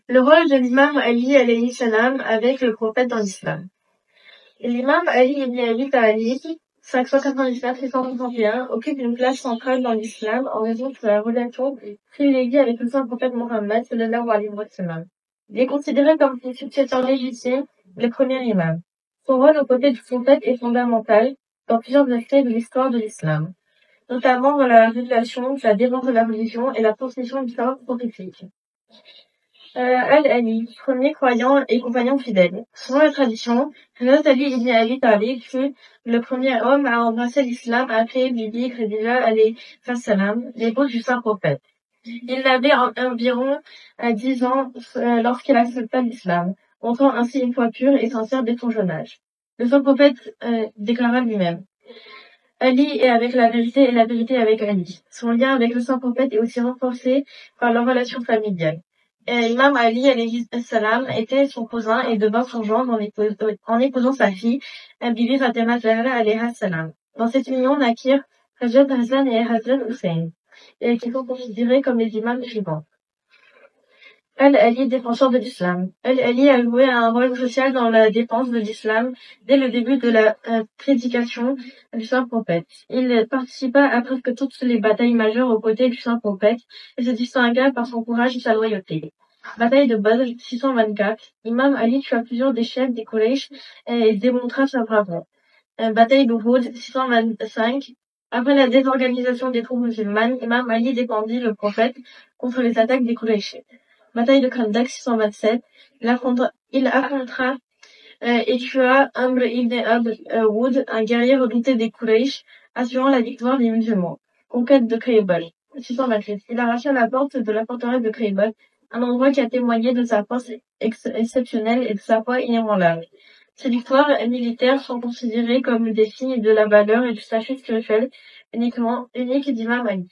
Le rôle de l'imam Ali alayhi salam avec le prophète dans l'islam. L'imam Ali ibn Abi Talib, 599-661, occupe une place centrale dans l'islam en raison de sa relation privilégiée avec le saint prophète Mohammed sallallahu alayhi wa sallam. Il est considéré comme son successeur légitime, le premier imam. Son rôle aux côtés du prophète est fondamental dans plusieurs aspects de l'histoire de l'islam, notamment dans la régulation, la défense de la religion et la transmission du savoir prophétique. Al-Ali, premier croyant et compagnon fidèle. Selon la tradition, Hazrat Ali ibn Abi Talib fut le premier homme à embrasser l'islam après Bibi Khadija alayhi salam, l'épouse du saint prophète. Il avait environ 10 ans lorsqu'il accepta l'islam, montrant ainsi une foi pure et sincère dès son jeune âge. Le saint prophète déclara lui-même: Ali est avec la vérité et la vérité avec Ali. Son lien avec le saint prophète est aussi renforcé par leur relation familiale. L'imam Ali alayhi salam était son cousin et devint son gendre en épousant sa fille, Bibi Fatima Zahra alayha salam. Dans cette union naquirent Hazrat Hassan et Hazrat Hussein, qui sont considérés comme les imams suivants. Al-Ali, défenseur de l'islam. Al-Ali a joué un rôle crucial dans la défense de l'islam dès le début de la prédication du saint prophète. Il participa à presque toutes les batailles majeures aux côtés du saint prophète et se distingua par son courage et sa loyauté. Bataille de Badr 624, Imam Ali tua plusieurs des chefs des Quraysh et démontra sa bravoure. Bataille d'Uhud 625, après la désorganisation des troupes musulmanes, Imam Ali défendit le prophète contre les attaques des Quraysh. Bataille de Khandak 627, il affronta et tua Amr ibn Abd Wood, un guerrier redouté des Quraysh, assurant la victoire des musulmans. Conquête de Khaybar 628, il arracha la porte de la forteresse de Khaybar, un endroit qui a témoigné de sa force exceptionnelle et de sa foi inébranlable. Ces victoires militaires sont considérées comme des signes de la valeur et du statut spirituel unique d'Imam Ali.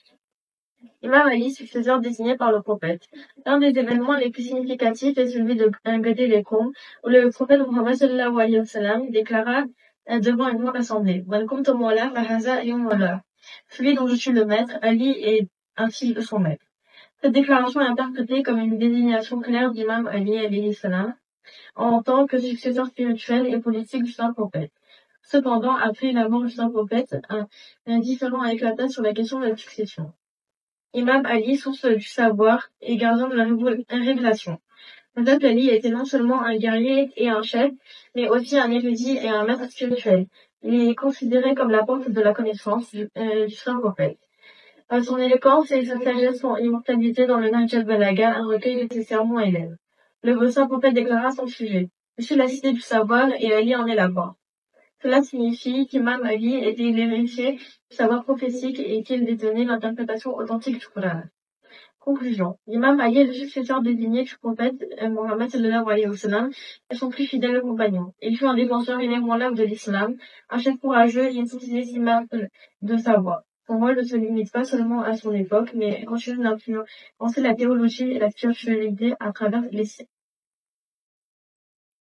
Imam Ali, successeur désigné par le prophète. L'un des événements les plus significatifs est celui de Ghadir Khoum, où le prophète Mohammed sallallahu alayhi wa sallam déclara devant une grande assemblée: Man kuntu mawla fa hadha mawla. Celui dont je suis le maître, Ali est ainsi son maître. Cette déclaration est interprétée comme une désignation claire d'Imam Ali alayhi salam en tant que successeur spirituel et politique du saint prophète. Cependant, après la mort du saint prophète, un différend éclata sur la question de la succession. Imam Ali, source du savoir et gardien de la révélation. Hazrat Ali était non seulement un guerrier et un chef, mais aussi un érudit et un maître spirituel. Il est considéré comme la porte de la connaissance du saint prophète. Son éloquence et sa sagesse sont immortalisées dans le Nahj al-Balagha, un recueil de ses sermons élèves. Le saint prophète déclara à son sujet: Je suis la cité du savoir et Ali en est la porte. Cela signifie qu'Imam Ali était l'héritier du savoir prophétique et qu'il détenait l'interprétation authentique du Coran. Conclusion. L'imam Ali est le successeur désigné du prophète Mohammed sallallahu alayhi wa sallam et son plus fidèle compagnon. Il fut un défenseur inébranlable de l'islam, un chef courageux et inestimable de savoir. Son rôle ne se limite pas seulement à son époque, mais continue d'influencer la théologie et la spiritualité à travers les siècles.